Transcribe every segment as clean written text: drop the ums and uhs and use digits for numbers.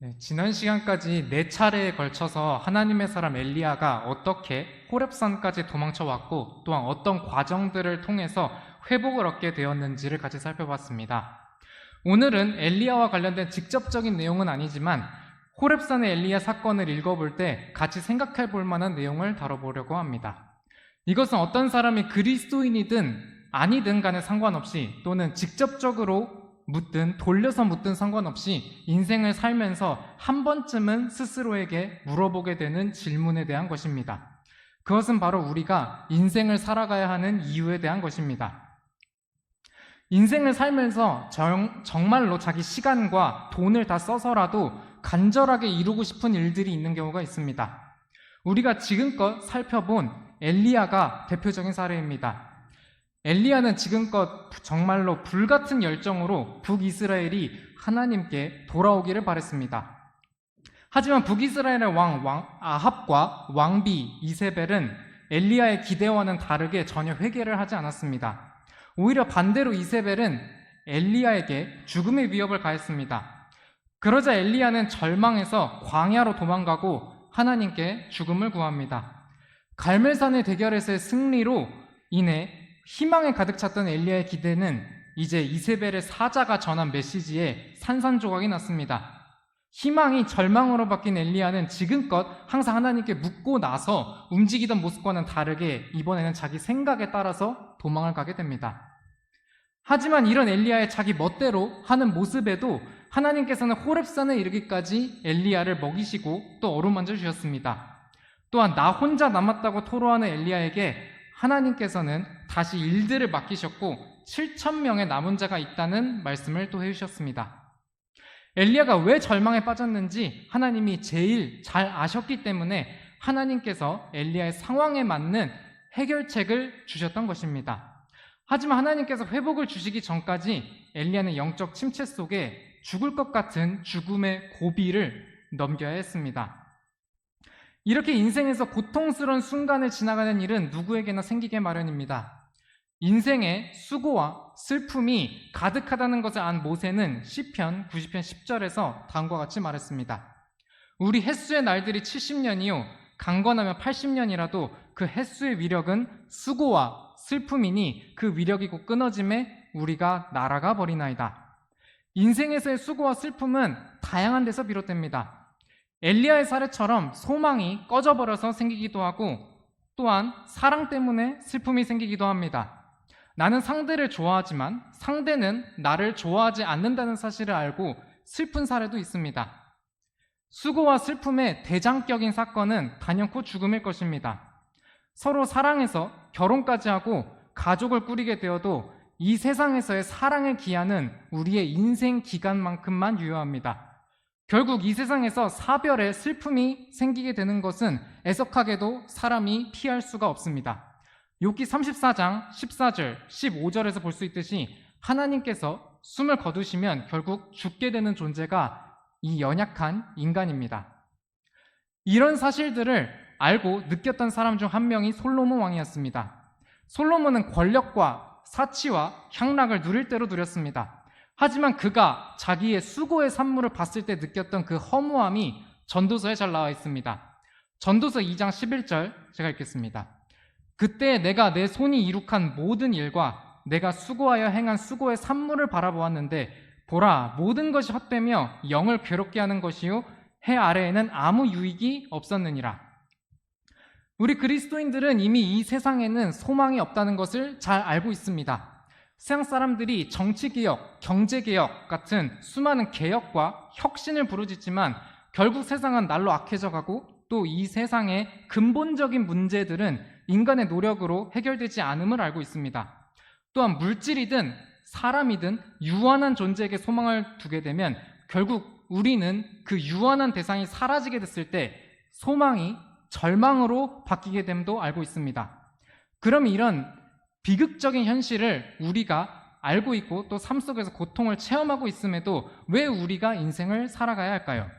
네, 지난 시간까지 4차례에 걸쳐서 하나님의 사람 엘리야가 어떻게 호렙산까지 도망쳐 왔고 또한 어떤 과정들을 통해서 회복을 얻게 되었는지를 같이 살펴봤습니다. 오늘은 엘리야와 관련된 직접적인 내용은 아니지만 호렙산의 엘리야 사건을 읽어볼 때 같이 생각해 볼 만한 내용을 다뤄보려고 합니다. 이것은 어떤 사람이 그리스도인이든 아니든 간에 상관없이 또는 직접적으로 묻든 돌려서 묻든 상관없이 인생을 살면서 한 번쯤은 스스로에게 물어보게 되는 질문에 대한 것입니다. 그것은 바로 우리가 인생을 살아가야 하는 이유에 대한 것입니다. 인생을 살면서 정말로 자기 시간과 돈을 다 써서라도 간절하게 이루고 싶은 일들이 있는 경우가 있습니다. 우리가 지금껏 살펴본 엘리야가 대표적인 사례입니다. 엘리야는 지금껏 정말로 불같은 열정으로 북이스라엘이 하나님께 돌아오기를 바랬습니다. 하지만 북이스라엘의 왕 아합과 왕비 이세벨은 엘리야의 기대와는 다르게 전혀 회개를 하지 않았습니다. 오히려 반대로 이세벨은 엘리야에게 죽음의 위협을 가했습니다. 그러자 엘리야는 절망해서 광야로 도망가고 하나님께 죽음을 구합니다. 갈멜산의 대결에서의 승리로 인해 희망에 가득 찼던 엘리야의 기대는 이제 이세벨의 사자가 전한 메시지에 산산조각이 났습니다. 희망이 절망으로 바뀐 엘리야는 지금껏 항상 하나님께 묻고 나서 움직이던 모습과는 다르게 이번에는 자기 생각에 따라서 도망을 가게 됩니다. 하지만 이런 엘리야의 자기 멋대로 하는 모습에도 하나님께서는 호렙산에 이르기까지 엘리야를 먹이시고 또 어루만져 주셨습니다. 또한 나 혼자 남았다고 토로하는 엘리야에게 하나님께서는 다시 일들을 맡기셨고 7,000명의 남은 자가 있다는 말씀을 또 해주셨습니다. 엘리야가 왜 절망에 빠졌는지 하나님이 제일 잘 아셨기 때문에 하나님께서 엘리야의 상황에 맞는 해결책을 주셨던 것입니다. 하지만 하나님께서 회복을 주시기 전까지 엘리야는 영적 침체 속에 죽을 것 같은 죽음의 고비를 넘겨야 했습니다. 이렇게 인생에서 고통스러운 순간을 지나가는 일은 누구에게나 생기게 마련입니다. 인생에 수고와 슬픔이 가득하다는 것을 안 모세는 시편 90편 10절에서 다음과 같이 말했습니다. 우리 햇수의 날들이 70년이요 강건하면 80년이라도 그 햇수의 위력은 수고와 슬픔이니 그 위력이 곧 끊어짐에 우리가 날아가 버리나이다. 인생에서의 수고와 슬픔은 다양한 데서 비롯됩니다. 엘리야의 사례처럼 소망이 꺼져버려서 생기기도 하고 또한 사랑 때문에 슬픔이 생기기도 합니다. 나는 상대를 좋아하지만 상대는 나를 좋아하지 않는다는 사실을 알고 슬픈 사례도 있습니다. 수고와 슬픔의 대장격인 사건은 단연코 죽음일 것입니다. 서로 사랑해서 결혼까지 하고 가족을 꾸리게 되어도 이 세상에서의 사랑의 기한은 우리의 인생 기간만큼만 유효합니다. 결국 이 세상에서 사별의 슬픔이 생기게 되는 것은 애석하게도 사람이 피할 수가 없습니다. 욥기 34장 14절, 15절에서 볼 수 있듯이 하나님께서 숨을 거두시면 결국 죽게 되는 존재가 이 연약한 인간입니다. 이런 사실들을 알고 느꼈던 사람 중 한 명이 솔로몬 왕이었습니다. 솔로몬은 권력과 사치와 향락을 누릴 대로 누렸습니다. 하지만 그가 자기의 수고의 산물을 봤을 때 느꼈던 그 허무함이 전도서에 잘 나와 있습니다. 전도서 2장 11절 제가 읽겠습니다. 그때 내가 내 손이 이룩한 모든 일과 내가 수고하여 행한 수고의 산물을 바라보았는데 보라 모든 것이 헛되며 영을 괴롭게 하는 것이요 해 아래에는 아무 유익이 없었느니라. 우리 그리스도인들은 이미 이 세상에는 소망이 없다는 것을 잘 알고 있습니다. 세상 사람들이 정치개혁, 경제개혁 같은 수많은 개혁과 혁신을 부르짖지만 결국 세상은 날로 악해져 가고 또 이 세상의 근본적인 문제들은 인간의 노력으로 해결되지 않음을 알고 있습니다. 또한 물질이든 사람이든 유한한 존재에게 소망을 두게 되면 결국 우리는 그 유한한 대상이 사라지게 됐을 때 소망이 절망으로 바뀌게 됨도 알고 있습니다. 그럼 이런 비극적인 현실을 우리가 알고 있고 또 삶 속에서 고통을 체험하고 있음에도 왜 우리가 인생을 살아가야 할까요?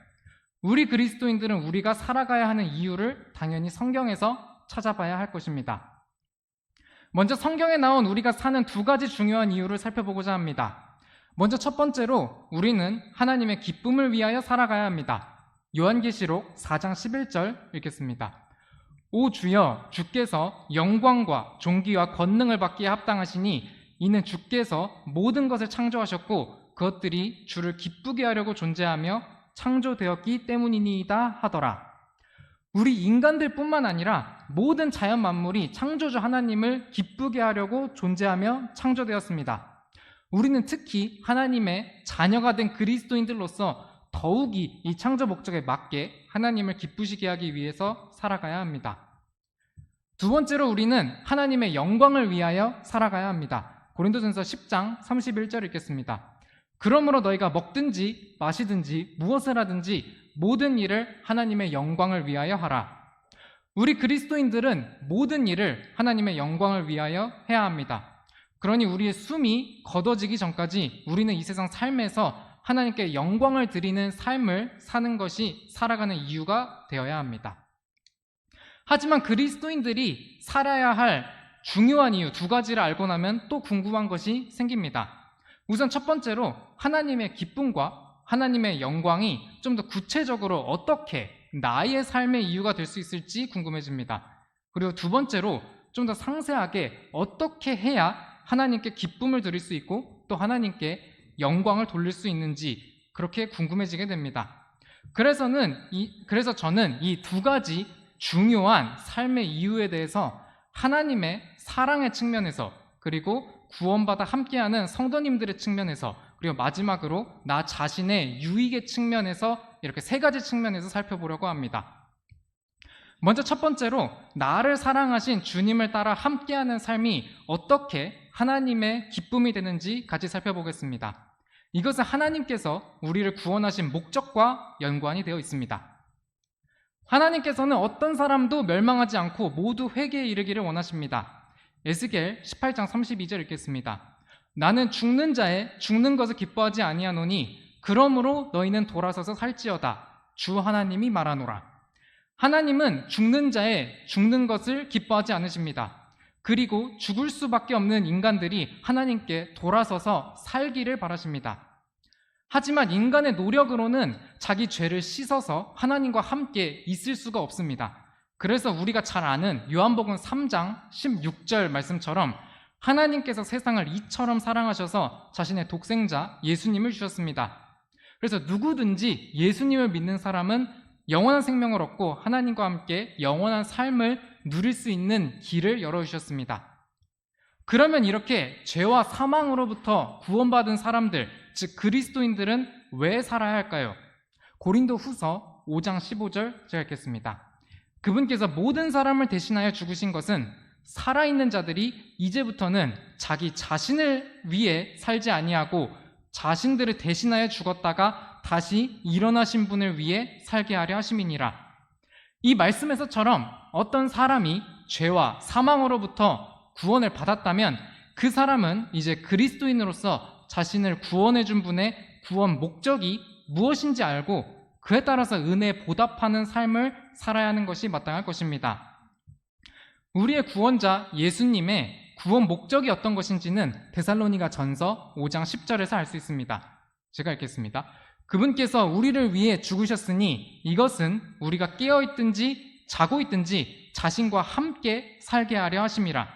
우리 그리스도인들은 우리가 살아가야 하는 이유를 당연히 성경에서 찾아봐야 할 것입니다. 먼저 성경에 나온 우리가 사는 두 가지 중요한 이유를 살펴보고자 합니다. 먼저 첫 번째로 우리는 하나님의 기쁨을 위하여 살아가야 합니다. 요한계시록 4장 11절 읽겠습니다. 오 주여, 주께서 영광과 존귀와 권능을 받기에 합당하시니 이는 주께서 모든 것을 창조하셨고 그것들이 주를 기쁘게 하려고 존재하며 창조되었기 때문이니이다 하더라. 우리 인간들 뿐만 아니라 모든 자연 만물이 창조주 하나님을 기쁘게 하려고 존재하며 창조되었습니다. 우리는 특히 하나님의 자녀가 된 그리스도인들로서 더욱이 이 창조 목적에 맞게 하나님을 기쁘시게 하기 위해서 살아가야 합니다. 두 번째로 우리는 하나님의 영광을 위하여 살아가야 합니다. 고린도전서 10장 31절 읽겠습니다. 그러므로 너희가 먹든지 마시든지 무엇을 하든지 모든 일을 하나님의 영광을 위하여 하라. 우리 그리스도인들은 모든 일을 하나님의 영광을 위하여 해야 합니다. 그러니 우리의 숨이 걷어지기 전까지 우리는 이 세상 삶에서 하나님께 영광을 드리는 삶을 사는 것이 살아가는 이유가 되어야 합니다. 하지만 그리스도인들이 살아야 할 중요한 이유 두 가지를 알고 나면 또 궁금한 것이 생깁니다. 우선 첫 번째로 하나님의 기쁨과 하나님의 영광이 좀 더 구체적으로 어떻게 나의 삶의 이유가 될 수 있을지 궁금해집니다. 그리고 두 번째로 좀 더 상세하게 어떻게 해야 하나님께 기쁨을 드릴 수 있고 또 하나님께 영광을 돌릴 수 있는지 그렇게 궁금해지게 됩니다. 그래서 저는 이 두 가지 중요한 삶의 이유에 대해서 하나님의 사랑의 측면에서 그리고 구원받아 함께하는 성도님들의 측면에서 그리고 마지막으로 나 자신의 유익의 측면에서 이렇게 세 가지 측면에서 살펴보려고 합니다. 먼저 첫 번째로 나를 사랑하신 주님을 따라 함께하는 삶이 어떻게 하나님의 기쁨이 되는지 같이 살펴보겠습니다. 이것은 하나님께서 우리를 구원하신 목적과 연관이 되어 있습니다. 하나님께서는 어떤 사람도 멸망하지 않고 모두 회개에 이르기를 원하십니다. 에스겔 18장 32절 읽겠습니다. 나는 죽는 자의 죽는 것을 기뻐하지 아니하노니 그러므로 너희는 돌아서서 살지어다. 주 하나님이 말하노라. 하나님은 죽는 자의 죽는 것을 기뻐하지 않으십니다. 그리고 죽을 수밖에 없는 인간들이 하나님께 돌아서서 살기를 바라십니다. 하지만 인간의 노력으로는 자기 죄를 씻어서 하나님과 함께 있을 수가 없습니다. 그래서 우리가 잘 아는 요한복음 3장 16절 말씀처럼 하나님께서 세상을 이처럼 사랑하셔서 자신의 독생자 예수님을 주셨습니다. 그래서 누구든지 예수님을 믿는 사람은 영원한 생명을 얻고 하나님과 함께 영원한 삶을 누릴 수 있는 길을 열어주셨습니다. 그러면 이렇게 죄와 사망으로부터 구원받은 사람들, 즉 그리스도인들은 왜 살아야 할까요? 고린도 후서 5장 15절 제가 읽겠습니다. 그분께서 모든 사람을 대신하여 죽으신 것은 살아있는 자들이 이제부터는 자기 자신을 위해 살지 아니하고 자신들을 대신하여 죽었다가 다시 일어나신 분을 위해 살게 하려 하심이니라. 이 말씀에서처럼 어떤 사람이 죄와 사망으로부터 구원을 받았다면 그 사람은 이제 그리스도인으로서 자신을 구원해 준 분의 구원 목적이 무엇인지 알고 그에 따라서 은혜에 보답하는 삶을 살아야 하는 것이 마땅할 것입니다. 우리의 구원자 예수님의 구원 목적이 어떤 것인지는 데살로니가 전서 5장 10절에서 알 수 있습니다. 제가 읽겠습니다. 그분께서 우리를 위해 죽으셨으니 이것은 우리가 깨어있든지 자고 있든지 자신과 함께 살게 하려 하심이라.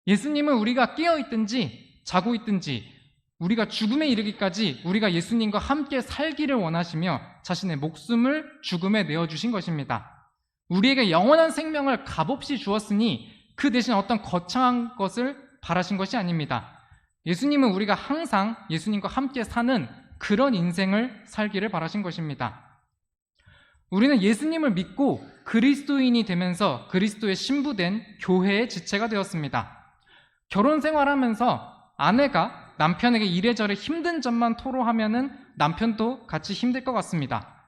예수님은 우리가 깨어있든지 자고 있든지 우리가 죽음에 이르기까지 우리가 예수님과 함께 살기를 원하시며 자신의 목숨을 죽음에 내어주신 것입니다. 우리에게 영원한 생명을 값없이 주었으니 그 대신 어떤 거창한 것을 바라신 것이 아닙니다. 예수님은 우리가 항상 예수님과 함께 사는 그런 인생을 살기를 바라신 것입니다. 우리는 예수님을 믿고 그리스도인이 되면서 그리스도의 신부된 교회의 지체가 되었습니다. 결혼 생활하면서 아내가 남편에게 이래저래 힘든 점만 토로하면은 남편도 같이 힘들 것 같습니다.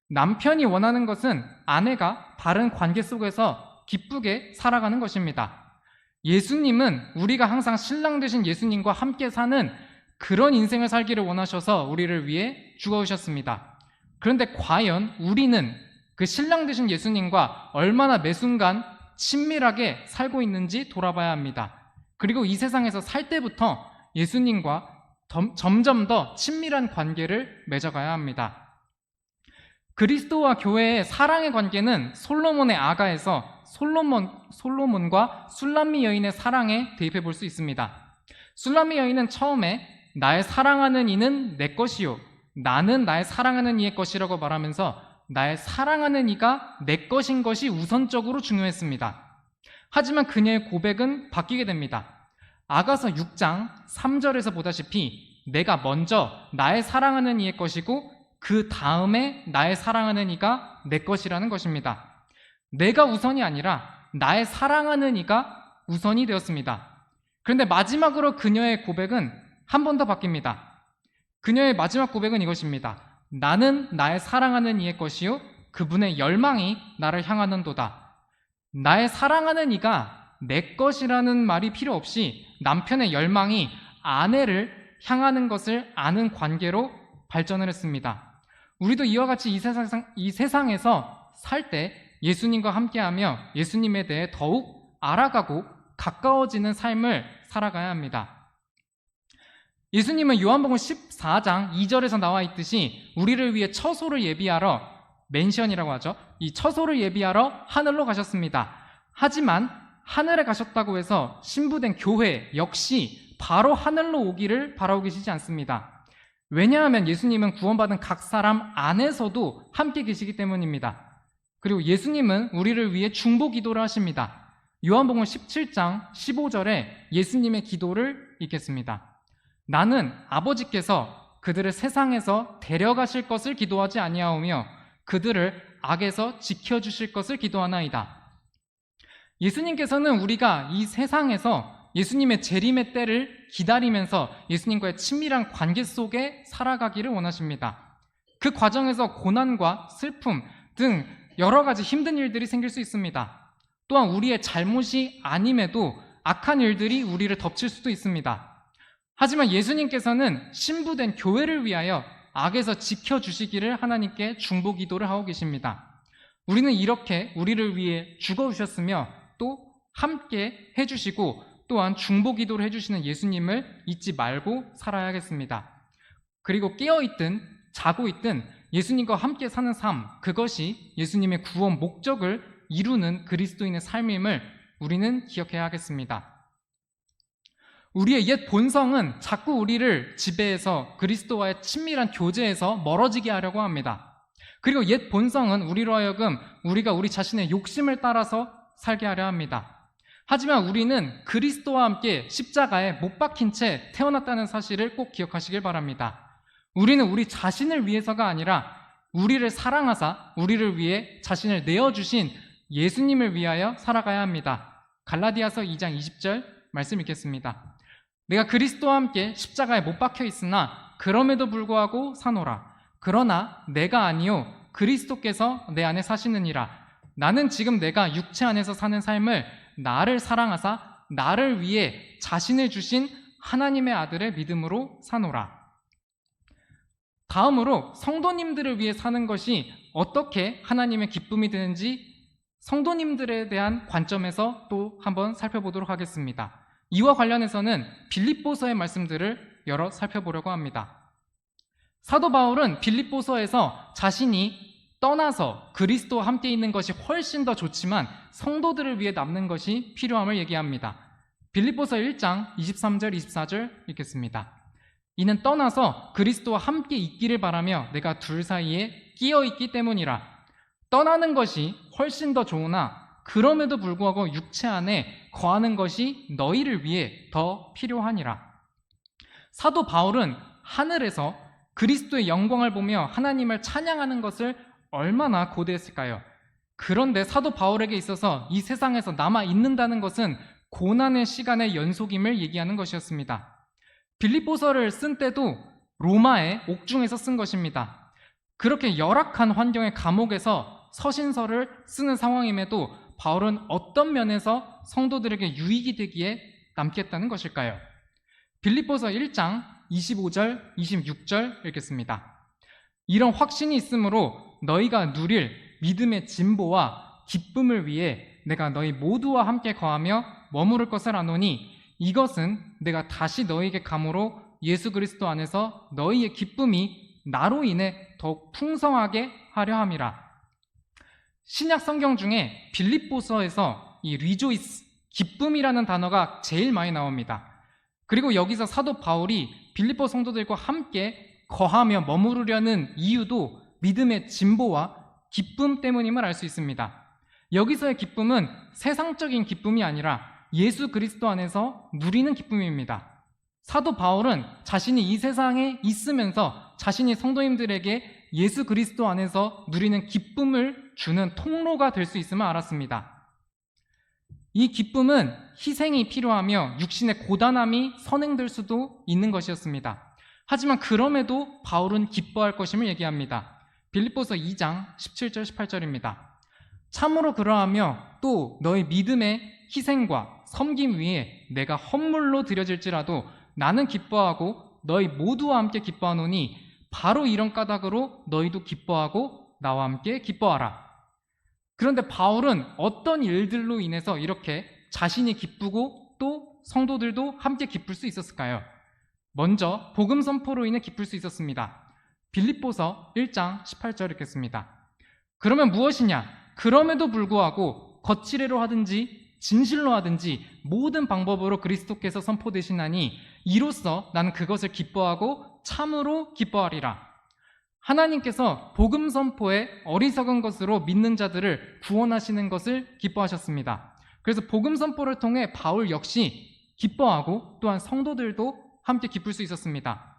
남편이 원하는 것은 아내가 바른 관계 속에서 기쁘게 살아가는 것입니다. 예수님은 우리가 항상 신랑 되신 예수님과 함께 사는 그런 인생을 살기를 원하셔서 우리를 위해 죽어주셨습니다. 그런데 과연 우리는 그 신랑 되신 예수님과 얼마나 매 순간 친밀하게 살고 있는지 돌아봐야 합니다. 그리고 이 세상에서 살 때부터 예수님과 점점 더 친밀한 관계를 맺어가야 합니다. 그리스도와 교회의 사랑의 관계는 솔로몬의 아가에서 솔로몬과 술람미 여인의 사랑에 대입해 볼 수 있습니다. 술람미 여인은 처음에 나의 사랑하는 이는 내 것이요 나는 나의 사랑하는 이의 것이라고 말하면서 나의 사랑하는 이가 내 것인 것이 우선적으로 중요했습니다. 하지만 그녀의 고백은 바뀌게 됩니다. 아가서 6장 3절에서 보다시피 내가 먼저 나의 사랑하는 이의 것이고 그 다음에 나의 사랑하는 이가 내 것이라는 것입니다. 내가 우선이 아니라 나의 사랑하는 이가 우선이 되었습니다. 그런데 마지막으로 그녀의 고백은 한 번 더 바뀝니다. 그녀의 마지막 고백은 이것입니다. 나는 나의 사랑하는 이의 것이요 그분의 열망이 나를 향하는도다. 나의 사랑하는 이가 내 것이라는 말이 필요 없이 남편의 열망이 아내를 향하는 것을 아는 관계로 발전을 했습니다. 우리도 이와 같이 이 세상에서 살 때 예수님과 함께하며 예수님에 대해 더욱 알아가고 가까워지는 삶을 살아가야 합니다. 예수님은 요한복음 14장 2절에서 나와 있듯이 우리를 위해 처소를 예비하러, 맨션이라고 하죠. 이 처소를 예비하러 하늘로 가셨습니다. 하지만 하늘에 가셨다고 해서 신부된 교회 역시 바로 하늘로 오기를 바라고 계시지 않습니다. 왜냐하면 예수님은 구원받은 각 사람 안에서도 함께 계시기 때문입니다. 그리고 예수님은 우리를 위해 중보 기도를 하십니다. 요한복음 17장 15절에 예수님의 기도를 읽겠습니다. 나는 아버지께서 그들을 세상에서 데려가실 것을 기도하지 아니하오며 그들을 악에서 지켜주실 것을 기도하나이다. 예수님께서는 우리가 이 세상에서 예수님의 재림의 때를 기다리면서 예수님과의 친밀한 관계 속에 살아가기를 원하십니다. 그 과정에서 고난과 슬픔 등 여러 가지 힘든 일들이 생길 수 있습니다. 또한 우리의 잘못이 아님에도 악한 일들이 우리를 덮칠 수도 있습니다. 하지만 예수님께서는 신부된 교회를 위하여 악에서 지켜주시기를 하나님께 중보 기도를 하고 계십니다. 우리는 이렇게 우리를 위해 죽어주셨으며 또 함께 해주시고 또한 중보 기도를 해주시는 예수님을 잊지 말고 살아야겠습니다. 그리고 깨어있든 자고 있든 예수님과 함께 사는 삶, 그것이 예수님의 구원 목적을 이루는 그리스도인의 삶임을 우리는 기억해야 하겠습니다. 우리의 옛 본성은 자꾸 우리를 지배해서 그리스도와의 친밀한 교제에서 멀어지게 하려고 합니다. 그리고 옛 본성은 우리로 하여금 우리가 우리 자신의 욕심을 따라서 살게 하려 합니다. 하지만 우리는 그리스도와 함께 십자가에 못 박힌 채 태어났다는 사실을 꼭 기억하시길 바랍니다. 우리는 우리 자신을 위해서가 아니라 우리를 사랑하사 우리를 위해 자신을 내어주신 예수님을 위하여 살아가야 합니다. 갈라디아서 2장 20절 말씀 읽겠습니다. 내가 그리스도와 함께 십자가에 못 박혀 있으나 그럼에도 불구하고 사노라. 그러나 내가 아니요 그리스도께서 내 안에 사시느니라. 나는 지금 내가 육체 안에서 사는 삶을 나를 사랑하사 나를 위해 자신을 주신 하나님의 아들의 믿음으로 사노라. 다음으로 성도님들을 위해 사는 것이 어떻게 하나님의 기쁨이 되는지 성도님들에 대한 관점에서 또 한번 살펴보도록 하겠습니다. 이와 관련해서는 빌립보서의 말씀들을 여러 살펴보려고 합니다. 사도 바울은 빌립보서에서 자신이 떠나서 그리스도와 함께 있는 것이 훨씬 더 좋지만 성도들을 위해 남는 것이 필요함을 얘기합니다. 빌립보서 1장 23절 24절 읽겠습니다. 이는 떠나서 그리스도와 함께 있기를 바라며 내가 둘 사이에 끼어 있기 때문이라. 떠나는 것이 훨씬 더 좋으나 그럼에도 불구하고 육체 안에 거하는 것이 너희를 위해 더 필요하니라. 사도 바울은 하늘에서 그리스도의 영광을 보며 하나님을 찬양하는 것을 얼마나 고대했을까요? 그런데 사도 바울에게 있어서 이 세상에서 남아 있는다는 것은 고난의 시간의 연속임을 얘기하는 것이었습니다. 빌립보서를 쓴 때도 로마의 옥중에서 쓴 것입니다. 그렇게 열악한 환경의 감옥에서 서신서를 쓰는 상황임에도 바울은 어떤 면에서 성도들에게 유익이 되기에 남겠다는 것일까요? 빌립보서 1장 25절, 26절 읽겠습니다. 이런 확신이 있으므로 너희가 누릴 믿음의 진보와 기쁨을 위해 내가 너희 모두와 함께 거하며 머무를 것을 아노니 이것은 내가 다시 너희에게 감으로 예수 그리스도 안에서 너희의 기쁨이 나로 인해 더욱 풍성하게 하려 함이라. 신약 성경 중에 빌립보서에서 이 리조이스, 기쁨이라는 단어가 제일 많이 나옵니다. 그리고 여기서 사도 바울이 빌립보 성도들과 함께 거하며 머무르려는 이유도 믿음의 진보와 기쁨 때문임을 알 수 있습니다. 여기서의 기쁨은 세상적인 기쁨이 아니라 예수 그리스도 안에서 누리는 기쁨입니다. 사도 바울은 자신이 이 세상에 있으면서 자신이 성도님들에게 예수 그리스도 안에서 누리는 기쁨을 주는 통로가 될 수 있음을 알았습니다. 이 기쁨은 희생이 필요하며 육신의 고단함이 선행될 수도 있는 것이었습니다. 하지만 그럼에도 바울은 기뻐할 것임을 얘기합니다. 빌립보서 2장 17절 18절입니다. 참으로 그러하며 또 너희 믿음의 희생과 섬김 위에 내가 헌물로 드려질지라도 나는 기뻐하고 너희 모두와 함께 기뻐하노니 바로 이런 까닭으로 너희도 기뻐하고 나와 함께 기뻐하라. 그런데 바울은 어떤 일들로 인해서 이렇게 자신이 기쁘고 또 성도들도 함께 기쁠 수 있었을까요? 먼저 복음 선포로 인해 기쁠 수 있었습니다. 빌립보서 1장 18절 읽겠습니다. 그러면 무엇이냐? 그럼에도 불구하고 거칠애로 하든지 진실로 하든지 모든 방법으로 그리스도께서 선포되시나니 이로써 나는 그것을 기뻐하고 참으로 기뻐하리라. 하나님께서 복음 선포에 어리석은 것으로 믿는 자들을 구원하시는 것을 기뻐하셨습니다. 그래서 복음 선포를 통해 바울 역시 기뻐하고 또한 성도들도 함께 기쁠 수 있었습니다.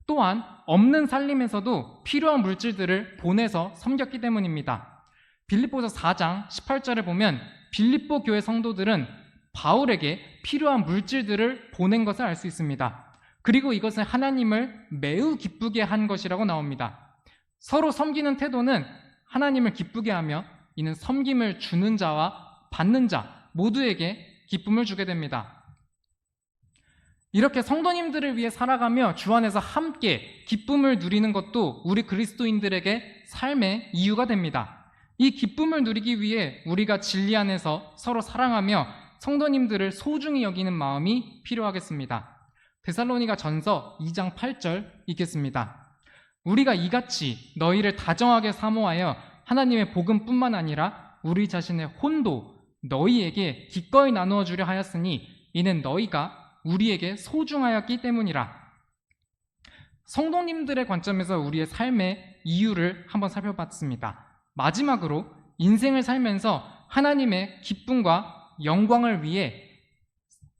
또한 없는 살림에서도 필요한 물질들을 보내서 섬겼기 때문입니다. 빌립보서 4장 18절에 보면 빌립보 교회 성도들은 바울에게 필요한 물질들을 보낸 것을 알 수 있습니다. 그리고 이것은 하나님을 매우 기쁘게 한 것이라고 나옵니다. 서로 섬기는 태도는 하나님을 기쁘게 하며 이는 섬김을 주는 자와 받는 자 모두에게 기쁨을 주게 됩니다. 이렇게 성도님들을 위해 살아가며 주 안에서 함께 기쁨을 누리는 것도 우리 그리스도인들에게 삶의 이유가 됩니다. 이 기쁨을 누리기 위해 우리가 진리 안에서 서로 사랑하며 성도님들을 소중히 여기는 마음이 필요하겠습니다. 데살로니가 전서 2장 8절 읽겠습니다. 우리가 이같이 너희를 다정하게 사모하여 하나님의 복음뿐만 아니라 우리 자신의 혼도 너희에게 기꺼이 나누어 주려 하였으니 이는 너희가 우리에게 소중하였기 때문이라. 성도님들의 관점에서 우리의 삶의 이유를 한번 살펴봤습니다. 마지막으로 인생을 살면서 하나님의 기쁨과 영광을 위해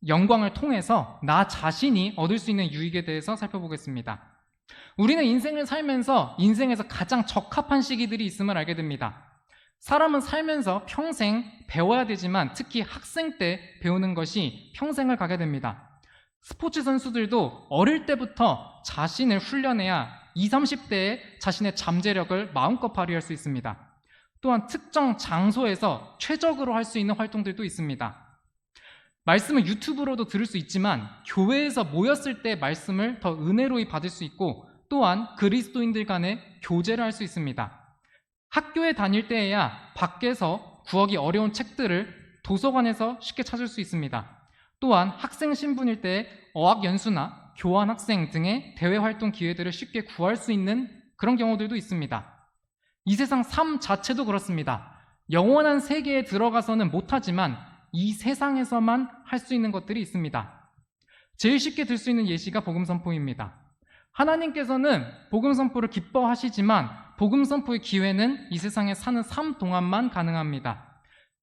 영광을 통해서 나 자신이 얻을 수 있는 유익에 대해서 살펴보겠습니다. 우리는 인생을 살면서 인생에서 가장 적합한 시기들이 있음을 알게 됩니다. 사람은 살면서 평생 배워야 되지만 특히 학생 때 배우는 것이 평생을 가게 됩니다. 스포츠 선수들도 어릴 때부터 자신을 훈련해야 20, 30대에 자신의 잠재력을 마음껏 발휘할 수 있습니다. 또한 특정 장소에서 최적으로 할 수 있는 활동들도 있습니다. 말씀을 유튜브로도 들을 수 있지만 교회에서 모였을 때 말씀을 더 은혜로이 받을 수 있고 또한 그리스도인들 간에 교제를 할 수 있습니다. 학교에 다닐 때에야 밖에서 구하기 어려운 책들을 도서관에서 쉽게 찾을 수 있습니다. 또한 학생 신분일 때 어학연수나 교환학생 등의 대외활동 기회들을 쉽게 구할 수 있는 그런 경우들도 있습니다. 이 세상 삶 자체도 그렇습니다. 영원한 세계에 들어가서는 못하지만 이 세상에서만 할 수 있는 것들이 있습니다. 제일 쉽게 들 수 있는 예시가 복음 선포입니다. 하나님께서는 복음 선포를 기뻐하시지만 복음 선포의 기회는 이 세상에 사는 삶 동안만 가능합니다.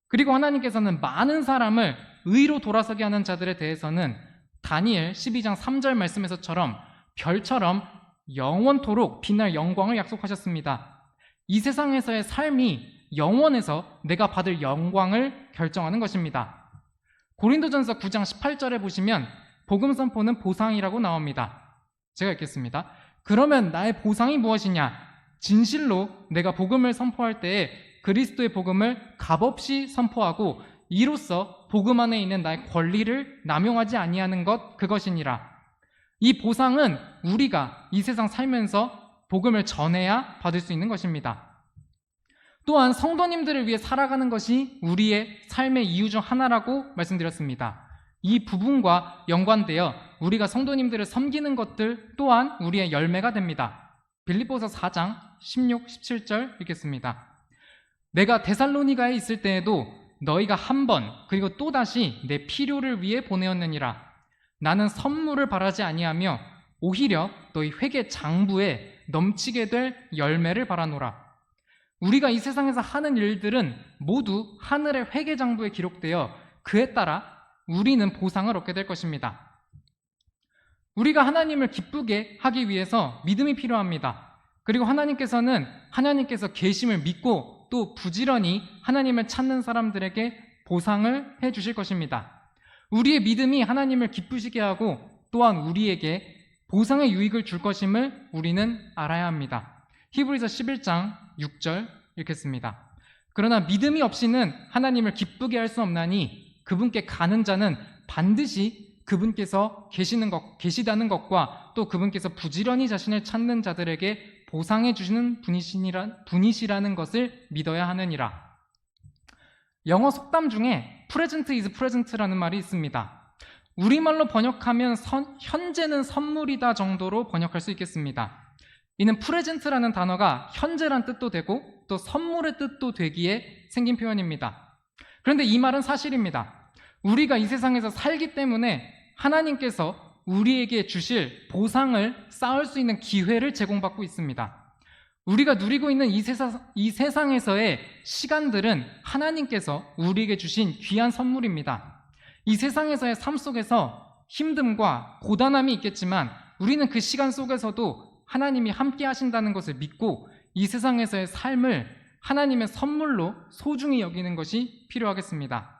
그리고 하나님께서는 많은 사람을 의로 돌아서게 하는 자들에 대해서는 다니엘 12장 3절 말씀에서처럼 별처럼 영원토록 빛날 영광을 약속하셨습니다. 이 세상에서의 삶이 영원에서 내가 받을 영광을 결정하는 것입니다. 고린도전서 9장 18절에 보시면 복음 선포는 보상이라고 나옵니다. 제가 읽겠습니다. 그러면 나의 보상이 무엇이냐? 진실로 내가 복음을 선포할 때에 그리스도의 복음을 값없이 선포하고 이로써 복음 안에 있는 나의 권리를 남용하지 아니하는 것 그것이니라. 이 보상은 우리가 이 세상 살면서 복음을 전해야 받을 수 있는 것입니다. 또한 성도님들을 위해 살아가는 것이 우리의 삶의 이유 중 하나라고 말씀드렸습니다. 이 부분과 연관되어 우리가 성도님들을 섬기는 것들 또한 우리의 열매가 됩니다. 빌립보서 4장 16, 17절 읽겠습니다. 내가 데살로니가에 있을 때에도 너희가 한 번 그리고 또다시 내 필요를 위해 보내었느니라. 나는 선물을 바라지 아니하며 오히려 너희 회개 장부에 넘치게 될 열매를 바라노라. 우리가 이 세상에서 하는 일들은 모두 하늘의 회개 장부에 기록되어 그에 따라 우리는 보상을 얻게 될 것입니다. 우리가 하나님을 기쁘게 하기 위해서 믿음이 필요합니다. 그리고 하나님께서 계심을 믿고 또 부지런히 하나님을 찾는 사람들에게 보상을 해주실 것입니다. 우리의 믿음이 하나님을 기쁘시게 하고 또한 우리에게 보상의 유익을 줄 것임을 우리는 알아야 합니다. 히브리서 11장 6절 읽겠습니다. 그러나 믿음이 없이는 하나님을 기쁘게 할 수 없나니 그분께 가는 자는 반드시 그분께서 계시다는 것과 또 그분께서 부지런히 자신을 찾는 자들에게 보상해 주시는 분이시라는 것을 믿어야 하느니라. 영어 속담 중에 present is present라는 말이 있습니다. 우리말로 번역하면 현재는 선물이다 정도로 번역할 수 있겠습니다. 이는 present라는 단어가 현재란 뜻도 되고 또 선물의 뜻도 되기에 생긴 표현입니다. 그런데 이 말은 사실입니다. 우리가 이 세상에서 살기 때문에 하나님께서 우리에게 주실 보상을 쌓을 수 있는 기회를 제공받고 있습니다. 우리가 누리고 있는 이 세상에서의 시간들은 하나님께서 우리에게 주신 귀한 선물입니다. 이 세상에서의 삶 속에서 힘듦과 고단함이 있겠지만 우리는 그 시간 속에서도 하나님이 함께 하신다는 것을 믿고 이 세상에서의 삶을 하나님의 선물로 소중히 여기는 것이 필요하겠습니다.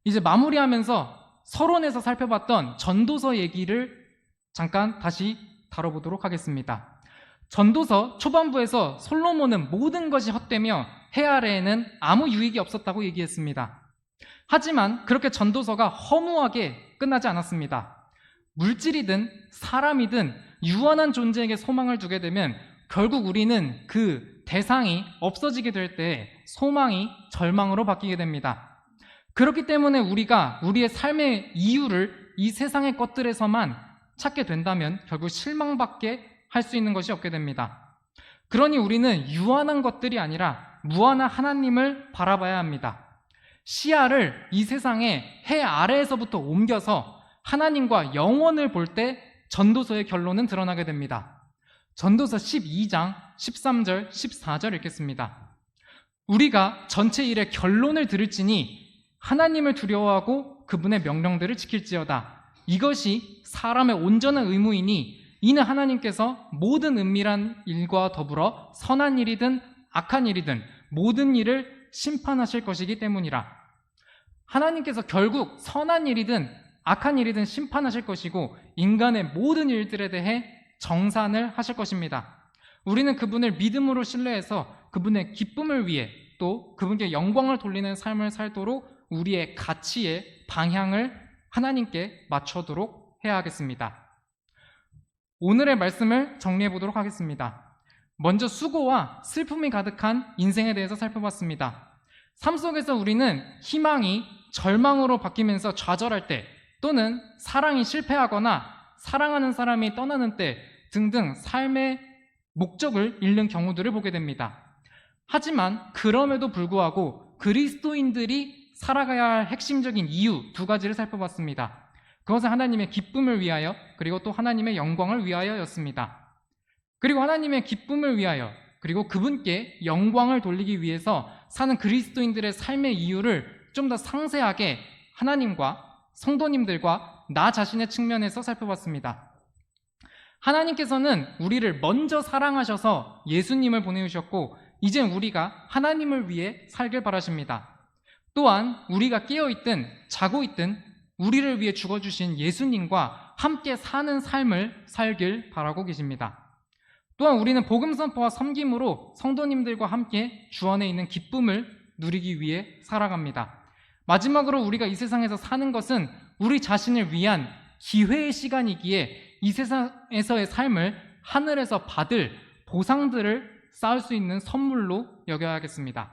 이제 마무리하면서 서론에서 살펴봤던 전도서 얘기를 잠깐 다시 다뤄보도록 하겠습니다. 전도서 초반부에서 솔로몬은 모든 것이 헛되며 해 아래에는 아무 유익이 없었다고 얘기했습니다. 하지만 그렇게 전도서가 허무하게 끝나지 않았습니다. 물질이든 사람이든 유한한 존재에게 소망을 두게 되면 결국 우리는 그 대상이 없어지게 될 때 소망이 절망으로 바뀌게 됩니다. 그렇기 때문에 우리가 우리의 삶의 이유를 이 세상의 것들에서만 찾게 된다면 결국 실망밖에 할 수 있는 것이 없게 됩니다. 그러니 우리는 유한한 것들이 아니라 무한한 하나님을 바라봐야 합니다. 시야를 이 세상의 해 아래에서부터 옮겨서 하나님과 영원을 볼 때 전도서의 결론은 드러나게 됩니다. 전도서 12장 13절 14절 읽겠습니다. 우리가 전체 일의 결론을 들을지니 하나님을 두려워하고 그분의 명령들을 지킬지어다. 이것이 사람의 온전한 의무이니 이는 하나님께서 모든 은밀한 일과 더불어 선한 일이든 악한 일이든 모든 일을 심판하실 것이기 때문이라. 하나님께서 결국 선한 일이든 악한 일이든 심판하실 것이고 인간의 모든 일들에 대해 정산을 하실 것입니다. 우리는 그분을 믿음으로 신뢰해서 그분의 기쁨을 위해 또 그분께 영광을 돌리는 삶을 살도록 우리의 가치의 방향을 하나님께 맞추도록 해야 하겠습니다. 오늘의 말씀을 정리해 보도록 하겠습니다. 먼저 수고와 슬픔이 가득한 인생에 대해서 살펴봤습니다. 삶 속에서 우리는 희망이 절망으로 바뀌면서 좌절할 때 또는 사랑이 실패하거나 사랑하는 사람이 떠나는 때 등등 삶의 목적을 잃는 경우들을 보게 됩니다. 하지만 그럼에도 불구하고 그리스도인들이 살아가야 할 핵심적인 이유 두 가지를 살펴봤습니다. 그것은 하나님의 기쁨을 위하여 그리고 또 하나님의 영광을 위하여였습니다. 그리고 하나님의 기쁨을 위하여 그리고 그분께 영광을 돌리기 위해서 사는 그리스도인들의 삶의 이유를 좀 더 상세하게 하나님과 성도님들과 나 자신의 측면에서 살펴봤습니다. 하나님께서는 우리를 먼저 사랑하셔서 예수님을 보내주셨고 이젠 우리가 하나님을 위해 살길 바라십니다. 또한 우리가 깨어있든 자고 있든 우리를 위해 죽어주신 예수님과 함께 사는 삶을 살길 바라고 계십니다. 또한 우리는 복음 선포와 섬김으로 성도님들과 함께 주 안에 있는 기쁨을 누리기 위해 살아갑니다. 마지막으로 우리가 이 세상에서 사는 것은 우리 자신을 위한 기회의 시간이기에 이 세상에서의 삶을 하늘에서 받을 보상들을 쌓을 수 있는 선물로 여겨야겠습니다.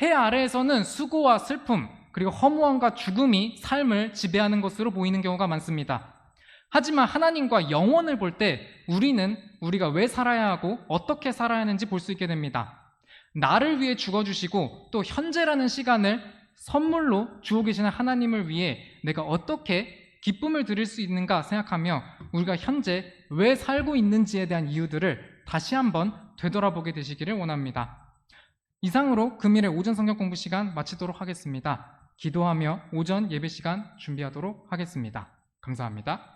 해 아래에서는 수고와 슬픔 그리고 허무함과 죽음이 삶을 지배하는 것으로 보이는 경우가 많습니다. 하지만 하나님과 영원을 볼 때 우리는 우리가 왜 살아야 하고 어떻게 살아야 하는지 볼 수 있게 됩니다. 나를 위해 죽어주시고 또 현재라는 시간을 선물로 주고 계시는 하나님을 위해 내가 어떻게 기쁨을 드릴 수 있는가 생각하며 우리가 현재 왜 살고 있는지에 대한 이유들을 다시 한번 되돌아보게 되시기를 원합니다. 이상으로 금일의 오전 성경 공부 시간 마치도록 하겠습니다. 기도하며 오전 예배 시간 준비하도록 하겠습니다. 감사합니다.